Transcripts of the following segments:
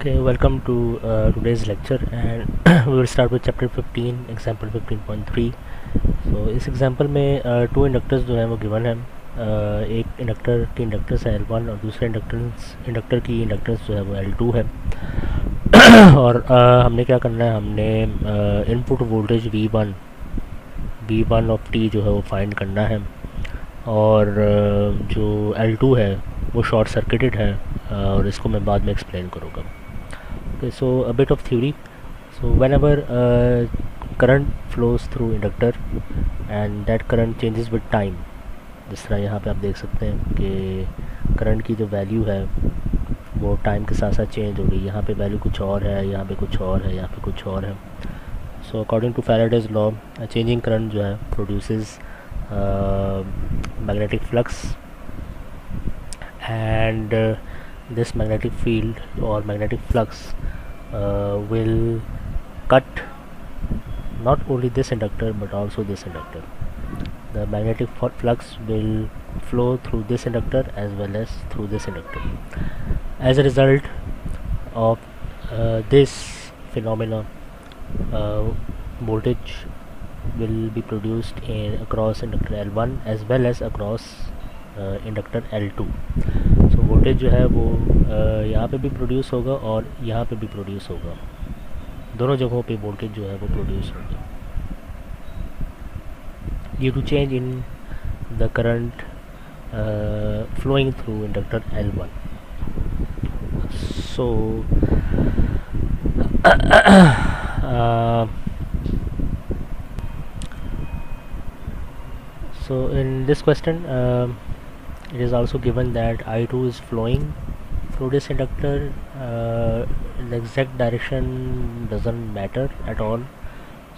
Okay, welcome to today's lecture, and we will start with chapter 15, example 15.3. So इस example में to inductors जो हैं वो given है। एक इंडक्टर की इंडक्टेंस है L1 और दूसरे इंडक्टर की इंडक्टेंस जो है वो L2 है। और हमने क्या करना है, हमने input voltage V1 of T जो है वो फाइंड करना है। और जो L2 है वो शॉर्ट सर्किटेड है, और इसको मैं बाद में एक्सप्लेन करूँगा। Okay, so a bit of theory. So whenever current flows through inductor and that current changes with time, जिस तरह यहाँ पे आप देख सकते हैं कि करंट की जो वैल्यू है वो टाइम के साथ साथ चेंज हो रही है। यहाँ पे वैल्यू कुछ और है, यहाँ पे कुछ और है, यहाँ पे कुछ और है। So according to Faraday's law, changing current जो है produces magnetic flux, and this magnetic field or magnetic flux will cut not only this inductor but also this inductor. The magnetic flux will flow through this inductor as well as through this inductor. As a result of this phenomena, voltage will be produced across inductor L1 as well as across inductor L2। So voltage जो है वो यहाँ पे भी produce होगा और यहाँ पे भी प्रोड्यूस होगा। दोनों जगहों पे वोल्टेज जो है वो प्रोड्यूस होगा due to change in the current flowing through inductor L1। So in this question it is also given that I2 is flowing through this inductor. The exact direction doesn't matter at all.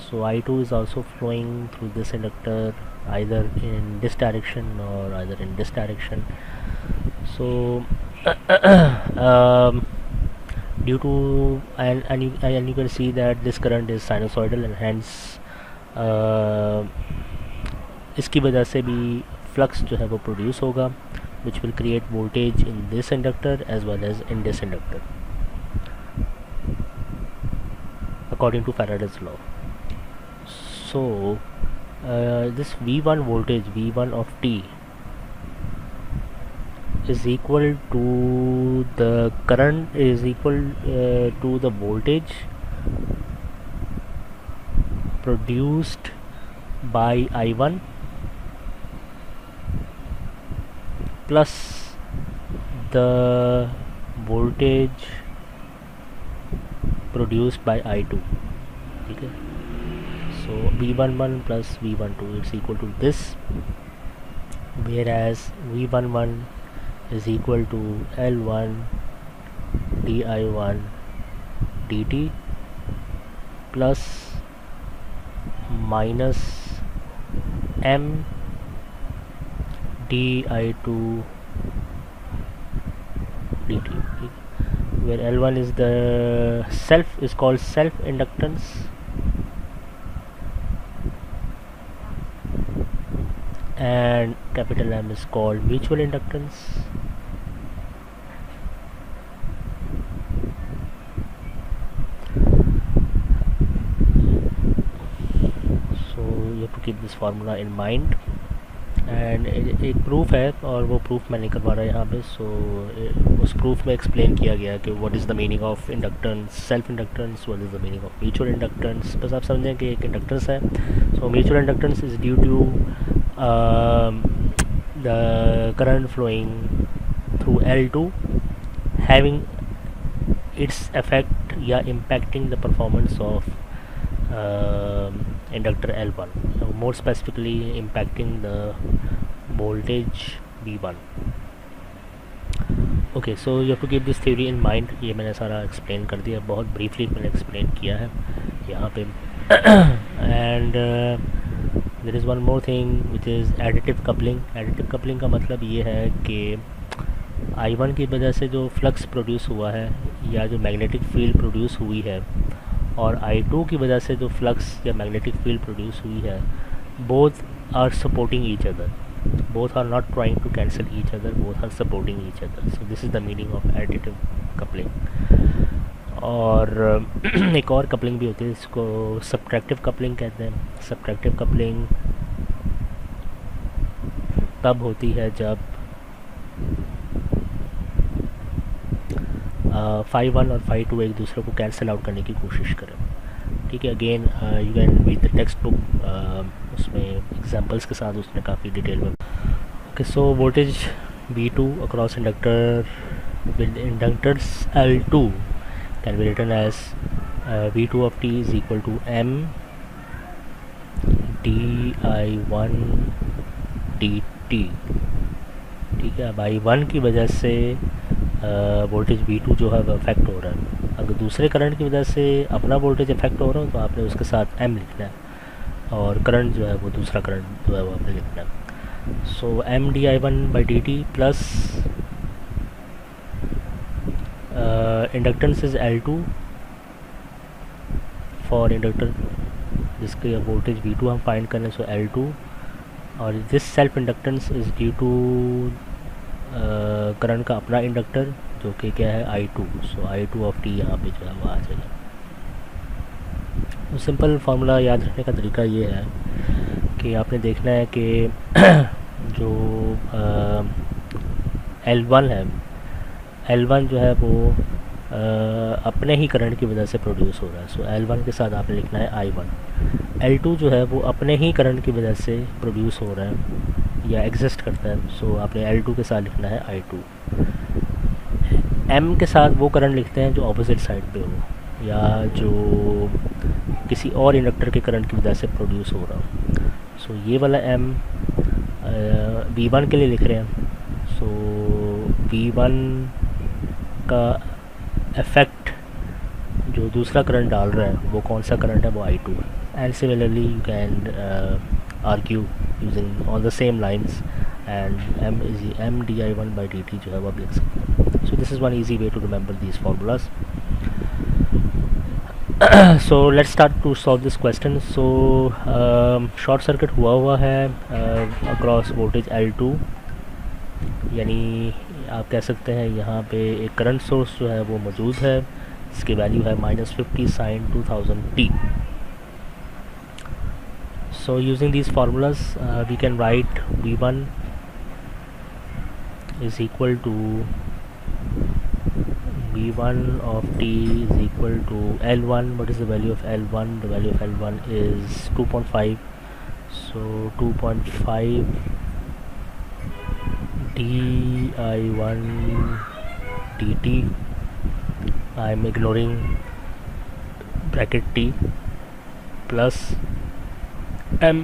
So I2 is also flowing through this inductor either in this direction or either in this direction. So due to and you can see that this current is sinusoidal, and hence इसकी वजह से भी flux जो है वो produce होगा, which will create voltage in this inductor as well as in this inductor according to Faraday's law. So this V1 voltage, V1 of T, is equal to the current is equal to the voltage produced by I1 plus the voltage produced by I2. Okay, so V11 plus V12 is equal to this, whereas V11 is equal to L1 di1 dt plus minus M di2 dt, where L1 is called self inductance, and capital M is called mutual inductance. So you have to keep this formula in mind. And एक proof है, और वो proof मैं नहीं करवा रहा यहाँ पे। सो उस प्रूफ में एक्सप्लेन किया गया कि what is the meaning of inductance, self inductance, what is the meaning of mutual inductance. बस आप समझें कि एक इंडक्टेंस है। So mutual inductance is due to the current flowing through L2 having its effect या impacting the performance of inductor L1, more specifically impacting the voltage V1. Okay, so you have to keep this theory in mind. ये मैंने सारा explain कर दिया, बहुत briefly मैंने explain किया है यहाँ पे। And there is one more thing which is additive coupling. Additive coupling का मतलब ये है कि I1 की वजह से जो फ्लक्स प्रोड्यूस हुआ है या जो मैग्नेटिक फील्ड प्रोड्यूस हुई है, और I2 की वजह से जो फ्लक्स या मैग्नेटिक फील्ड प्रोड्यूस हुई है, both are supporting each other, both are not trying to cancel each other, both are supporting each other. So this is the meaning of additive coupling. और एक और कपलिंग भी होती है, इसको सब्ट्रैक्टिव कपलिंग कहते हैं। सब्ट्रैक्टिव कपलिंग तब होती है जब फाई वन और फाई टू एक दूसरे को कैंसिल आउट करने की कोशिश करें। ठीक है, again you can read the text book, उसमें एग्जांपल्स के साथ उसने काफ़ी डिटेल में। Okay, so voltage V2 across inductor with inductors L2 can be written as V2 of t is equal to m di1 dt। ठीक है, अब I1 की वजह से वोल्टेज V2 जो है वो अफेक्ट हो रहा है। अगर दूसरे करंट की वजह से अपना वोल्टेज अफेक्ट हो रहा हो तो आपने उसके साथ m लिखना है, और करंट जो है वो दूसरा करंट जो है वो आपने लिखना है। So m di1 by dt plus inductance is L2 for inductor जिसके वोल्टेज V2 हम फाइंड करें, सो L2, और this self inductance is due to current का अपना इंडक्टर जो कि क्या है I2। So I2 of t यहाँ पे जो है वो आ जाएगा। तो सिंपल फार्मूला याद रखने का तरीका ये है कि आपने देखना है कि जो L1 है, L1 जो है वो अपने ही करंट की वजह से प्रोड्यूस हो रहा है। सो L1 के साथ आपने लिखना है I1। L2 जो है वो अपने ही करंट की वजह से प्रोड्यूस हो रहा है या एग्जिस्ट करता है, सो आपने L2 के साथ लिखना है I2। M के साथ वो करंट लिखते हैं जो ऑपोजिट साइड पे हो या जो किसी और इंडक्टर के करंट की वजह से प्रोड्यूस हो रहा हो। सो ये वाला M V1 के लिए लिख रहे हैं। सो V1 का इफेक्ट जो दूसरा करंट डाल रहा है वो कौन सा करंट है, वो I2 है। And similarly you can argue using on the same lines and m di1 by dt जो है वो आप लिख सकते हैं। So this is one easy way to remember these formulas. So let's start to solve this question. So short circuit हुआ है across voltage L2, यानी आप कह सकते हैं यहाँ पे एक करंट सोर्स जो है वो मौजूद है जिसकी वैल्यू है -50 sin 2000t। So using these formulas we can write V1 is equal to V1 of t is equal to L1. What is the value of L1? The value of L1 is 2.5. So 2.5 di1 dt, I am ignoring bracket t, plus m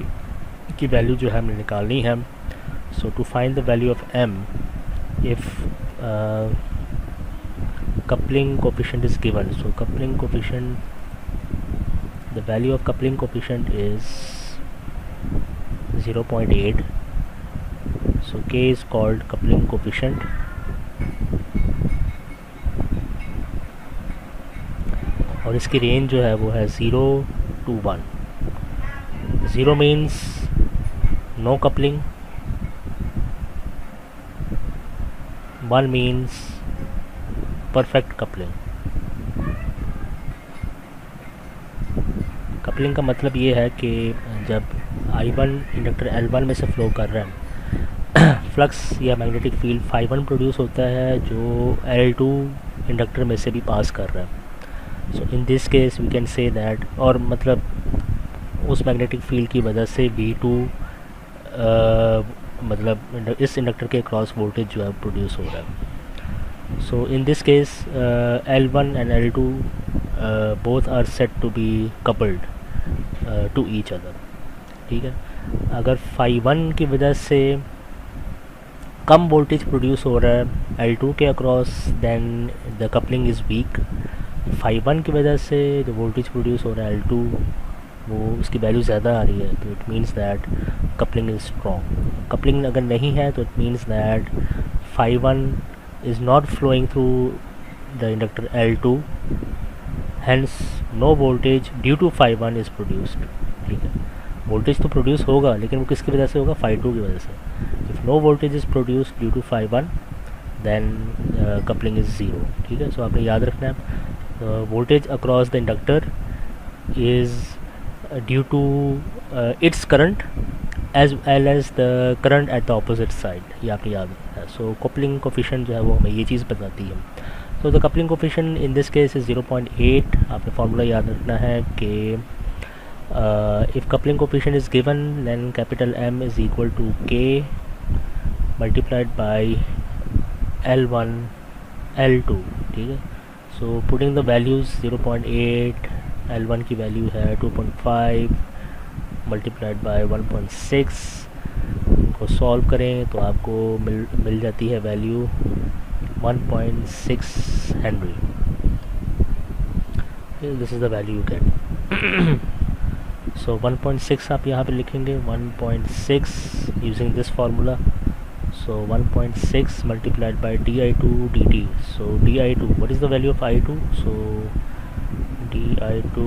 की value जो है हमें निकालनी है। So to find the value of m, if coupling coefficient is given, so coupling coefficient, the value of coupling coefficient is 0.8. so k is called coupling coefficient, और इसकी range जो है वो है 0 to 1। 0 means no coupling, 1 means perfect coupling. Coupling का मतलब ये है कि जब I1 इंडक्टर L1 में से फ्लो कर रहा है, फ्लक्स या मैग्नेटिक फील्ड ∅1 प्रोड्यूस होता है जो L2 इंडक्टर में से भी पास कर रहा है। So in this case we can say that, और मतलब उस मैग्नेटिक फील्ड की वजह से V2 मतलब इस इंडक्टर के क्रॉस वोल्टेज जो है प्रोड्यूस हो रहा है। So in this case L1 and L2 both are said to be coupled to each other। ठीक है, अगर ∅1 की वजह से कम वोल्टेज प्रोड्यूस हो रहा है L2 के across, then the coupling is weak. ∅1 की वजह से जो वोल्टेज प्रोड्यूस हो रहा है L2 वो उसकी वैल्यू ज़्यादा आ रही है, तो it means that coupling is strong. Coupling अगर नहीं है तो it means that ∅1 is not flowing through the inductor L2, hence no voltage due to ∅1 is produced। ठीक है, वोल्टेज तो प्रोड्यूस होगा लेकिन वो किसकी वजह से होगा, ∅2 की वजह से। If no voltage is produced due to ∅1 then coupling is zero. ठीक है, सो आपने याद रखना है The voltage across the inductor is due to its current as well as the current at the opposite side, ये आपने याद रखना है. So coupling coefficient जो है वो हमें ये चीज़ बताती है. So the coupling coefficient in this case is 0.8. आपने फार्मूला याद रखना है कि if coupling coefficient is given then capital M is equal to K multiplied by L1 L2. ठीक है. So putting the values 0.8, L1 की वैल्यू है 2.5 multiplied by 1.6. इनको सॉल्व करें तो आपको मिल जाती है value 1.6 henry. This is the value you get. So 1.6 आप यहाँ पे लिखेंगे 1.6 using this formula. So 1.6 multiplied by di2 dt. So di2, what is the value of i2? So di2,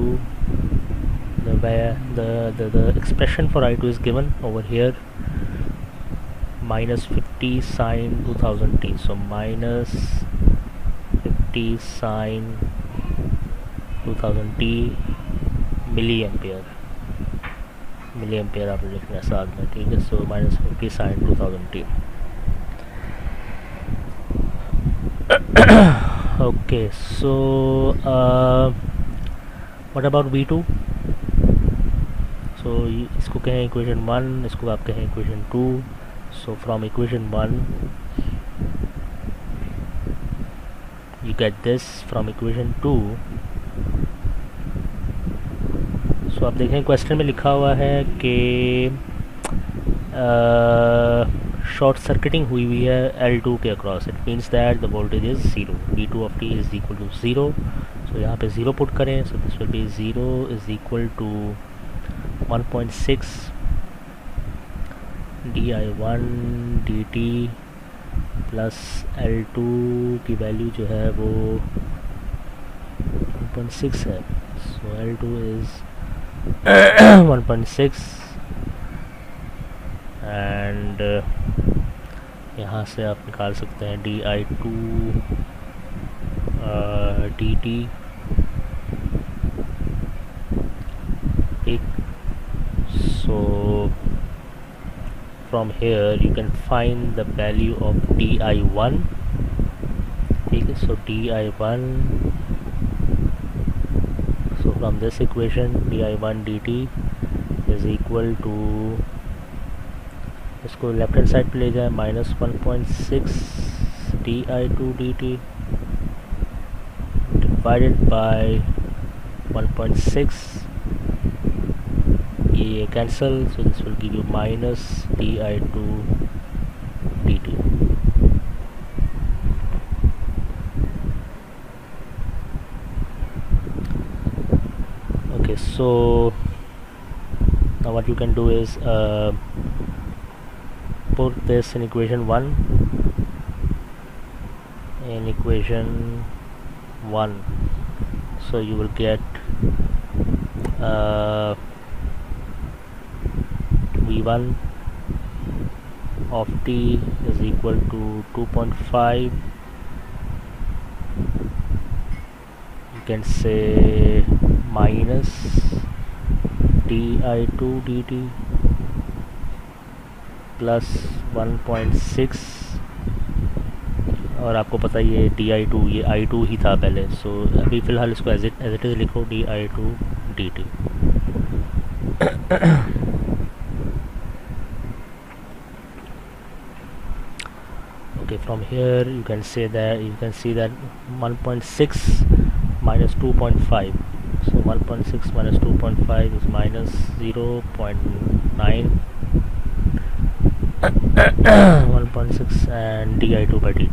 the expression for i2 is given over here, minus 50 sine 2000t. So minus 50 sine 2000t milliampere. Milliampere आपने लिखना है साथ में. ठीक है. सो minus 50 sine 2000t. Okay, so what about V2? So इसको कहें equation 1, इसको आप कहें equation 2. So from equation 1 you get this. From equation 2, so आप देखें क्वेश्चन में लिखा हुआ है कि शॉर्ट सर्किटिंग हुई है L2 के across. It means that the voltage is zero. V2 of t is equal to zero. So यहाँ पे ज़ीरो पुट करें. So this will be zero is equal to 1.6 di1 dt plus L2 की value जो है वो 1.6 है. सो L2 is 1.6 and यहाँ से आप निकाल सकते हैं di2 dt. एक so from here you can find the value of di1. ठीक है. so di1, so from this equation di1 dt is equal to, इसको लेफ्ट हैंड साइड पे ले जाए, minus 1.6 di2 dt divided by 1.6. ये cancel. So this will give you minus di2 dt. Okay, so now what you can do is put this in equation 1. In equation 1, so you will get v1 of t is equal to 2.5. you can say minus di2 dt plus 1.6. और आपको पता ही है di2, ये i2 ही था पहले. सो अभी फ़िलहाल इसको एज इट इज़ लिखो di2 dt. Okay, from here you can see that 1.6 minus 2.5. so 1.6 minus 2.5 is minus 0.9. 1.6 and di2 by dt.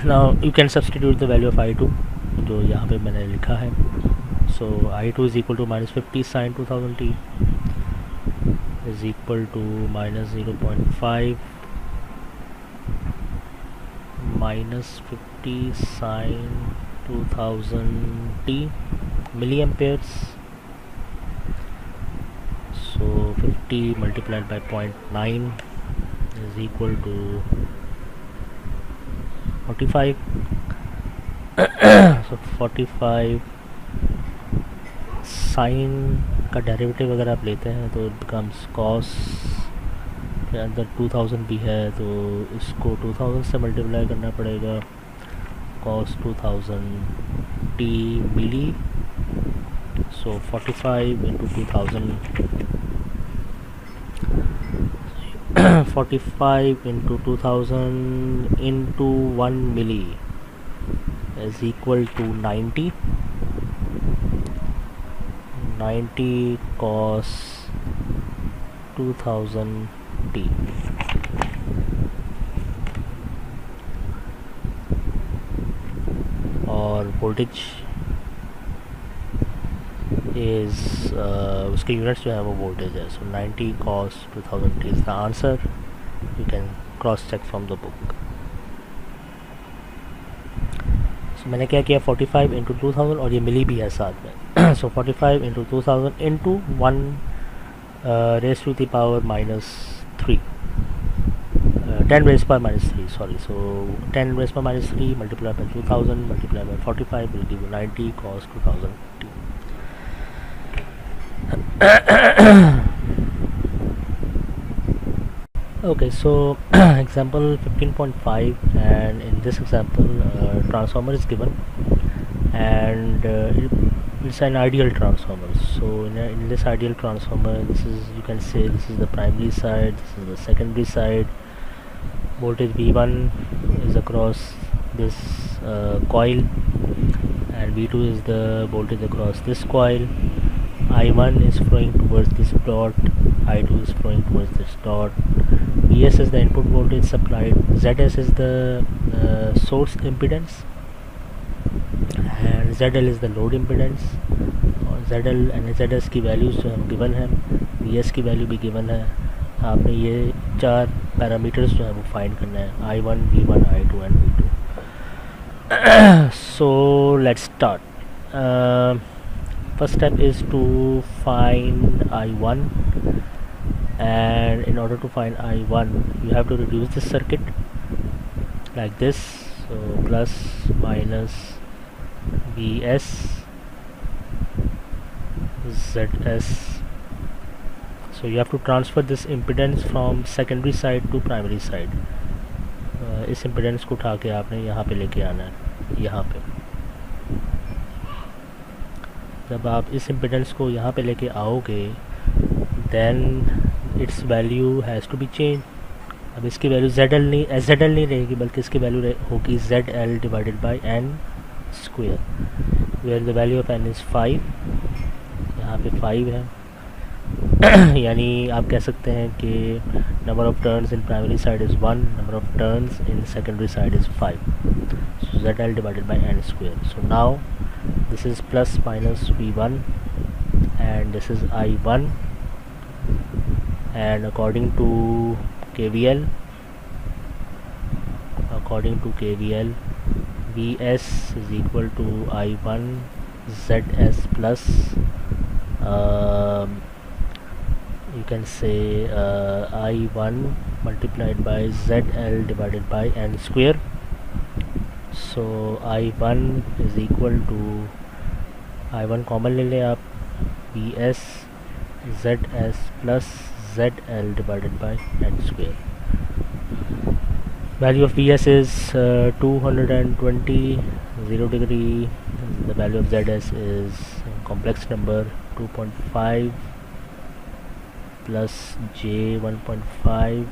now you can substitute the value of i2 जो यहाँ पे मैंने लिखा है. so i2 is equal to minus 50 sine 2000t is equal to minus 0.5 minus 50 sine 2000t milliamperes 20 multiplied by 0.9 is equal to 45. So 45 sign का derivative अगर आप लेते हैं तो इट बिकम्स कॉस के अंदर 2000 भी है तो इसको 2000 से मल्टीप्लाई करना पड़ेगा cos 2000 t milli. So 45 into 2000 45 into 2000 into 1 milli is equal to 90 cos 2000 t. और वोल्टेज इज़ उसके यूनिट्स जो है वो वोल्टेज है. So 90 cos 2000 t is the answer. You can cross check from the book. So मैंने क्या किया 45 into 2000 और ये मिली भी है साथ में. So 45 into 2000 into 1 raise to the power -3 10 raised by -3 sorry. So 10 raised by -3 multiplied by 2000 multiplied by 45 will give you 90 cos 2000 t. Okay, so example 15.5, and in this example transformer is given, and it's an ideal transformer. So in this ideal transformer, this is, you can say, this is the primary side, this is the secondary side. Voltage V1 is across this coil, and V2 is the voltage across this coil. I1 is flowing towards this dot, I2 is flowing towards this dot. Vs is the input voltage supplied, Zs is the source impedance, and Zl is the load impedance. और Zl and Zs की values जो हम given है, Vs की value भी given है. आपने ये 4 पैरामीटर्स जो है वो फाइंड करना है, I1, V1, I2 and V2. So let's start. First step is to find I1, and in order to find I1 you have to reduce this circuit like this. So plus minus Vs Zs. So you have to transfer this impedance from secondary side to primary side. इस impedance को उठा के आपने यहाँ पे लेके आना है. यहाँ पे जब आप इस impedance को यहाँ पे लेके आओगे, then its value has to be changed. अब इसकी वैल्यू ZL नहीं रहेगी, बल्कि इसकी वैल्यू होगी ZL divided by n square, where the value of n is 5. यहाँ पे 5 है. यानी आप कह सकते हैं कि number of turns in primary side is 1, number of turns in secondary side is 5. So ZL divided by n square. So now this is plus minus V1 and this is I1, and according to KVL, Vs is equal to I1 Zs plus you can say I1 multiplied by ZL divided by n square. So I1 is equal to, I1 common ले लें आप, Vs Zs plus ZL divided by n square. Value of Vs is 220, 0 degree. The value of Zs is complex number 2.5 plus j 1.5.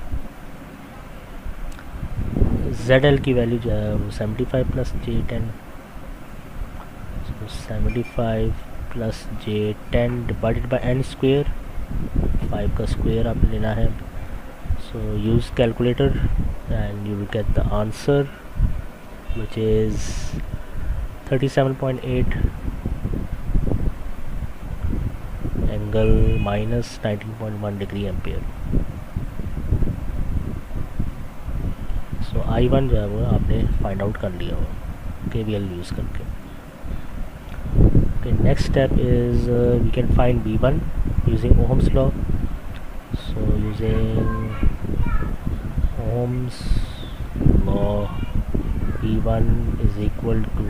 ZL की value जो है वो 75 plus j10. So 75 plus j10 divided by n square. 5 का square आप लेना है. So use calculator and you will get the answer, which is 37.8 angle minus 19.1 degree ampere. So I1 जो है वो आपने फाइंड आउट कर लिया हो KVL यूज़ करके. Okay, next step is we can find V1 using Ohm's law. So using Ohm's law, V1 is equal to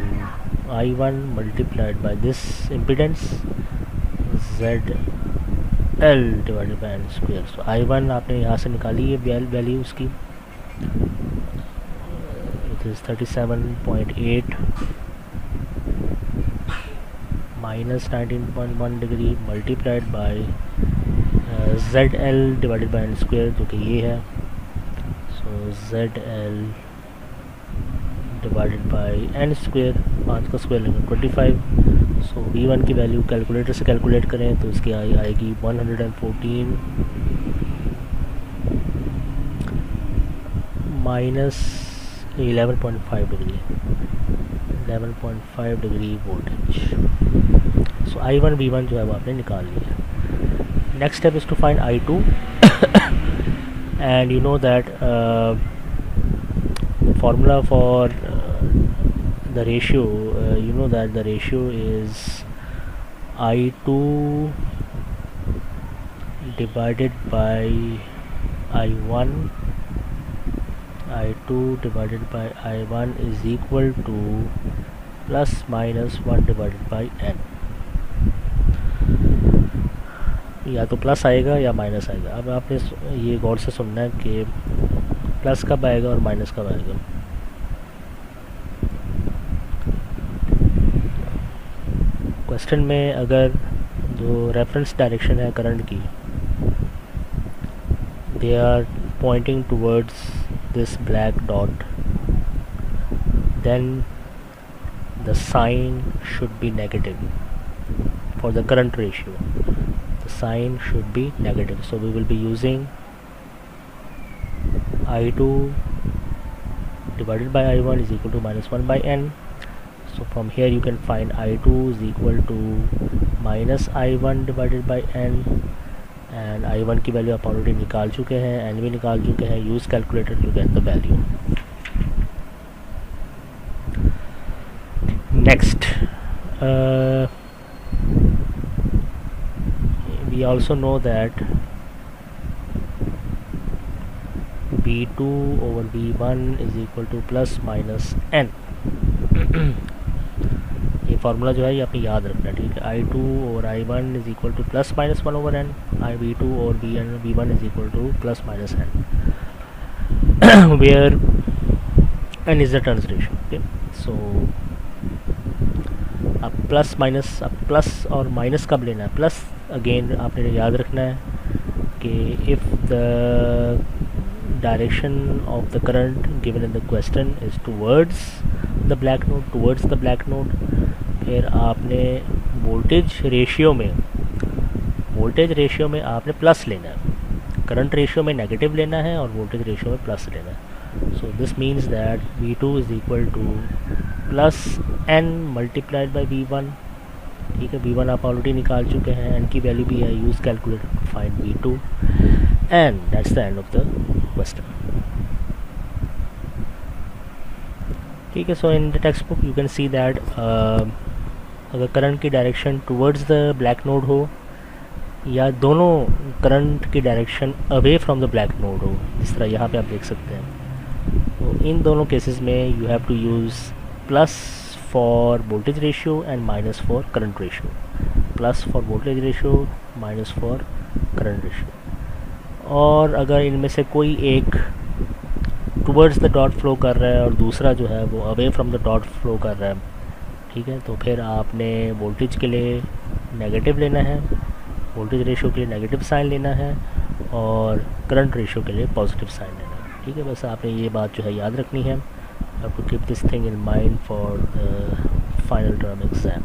I1 multiplied by this impedance ZL divided by N square. So I1 आपने यहाँ से निकाली है value उसकी, it is 37.8 minus 19.1 degree multiplied by ZL divided by N square, जो कि ये है. So ZL divided by N square, 5 का स्क्वायर लेंगे 25. So V1 की वैल्यू कैलकुलेटर से कैलकुलेट करें तो इसकी आएगी 114 माइनस 11.5 डिग्री वोल्टेज. सो I1 V1 जो है वो आपने निकाल लिया. Next step is to find I2 and you know that the formula for the ratio, you know that the ratio is I2 divided by I1. I2 divided by I1 is equal to plus minus 1 divided by n. या तो plus आएगा या minus आएगा. अब आपने ये गौर से सुनना है कि प्लस कब आएगा और माइनस कब आएगा. क्वेश्चन में अगर जो रेफरेंस डायरेक्शन है करंट की, they are pointing towards this black dot, then the sign should be negative for the current ratio. The sign should be negative, so we will be using I2 divided by I1 is equal to minus 1 by n. So from here you can find I2 is equal to minus I1 divided by n, and I1 की value आप already निकाल चुके हैं, n भी निकाल चुके हैं. Use calculator to get the value. Next we also know that V2 over V1 is equal to plus minus n. ये फार्मूला जो है ये आपने याद रखना है, ठीक है. I2 और I1 is equal to plus minus 1 over n. V2 और V1 is equal to plus minus n, where n is the turns ratio. Okay, so अब प्लस और माइनस कब लेना है. प्लस अगेन आपने याद रखना है कि if the direction of the current given in the question is towards the black node, फिर आपने वोल्टेज रेशियो में आपने प्लस लेना है, करंट रेशियो में नेगेटिव लेना है और वोल्टेज रेशियो में प्लस लेना है. So this means that V2 is equal to plus n multiplied by V1. ठीक है, V1 आप ऑलरेडी निकाल चुके हैं, n की वैल्यू भी है. Use calculator to find V2 and that's the end of the question. ठीक है, so in the text book you can see that अगर करंट की direction towards the black node हो या दोनों करंट की direction away from the black node हो, जिस तरह यहाँ पे आप देख सकते हैं, तो इन दोनों केसेस में you have to use plus for voltage ratio and minus for current ratio. Plus for voltage ratio, minus for current ratio. और अगर इनमें से कोई एक टुवर्ड्स द डॉट फ्लो कर रहा है और दूसरा जो है वो away from the dot flow कर रहा है, ठीक है, तो फिर आपने वोल्टेज के लिए नेगेटिव लेना है, वोल्टेज रेशियो के लिए नेगेटिव साइन लेना है और करंट रेशियो के लिए पॉजिटिव साइन लेना है. ठीक है, बस आपने ये बात जो है याद रखनी है. Have to keep this thing in mind for the final term exam.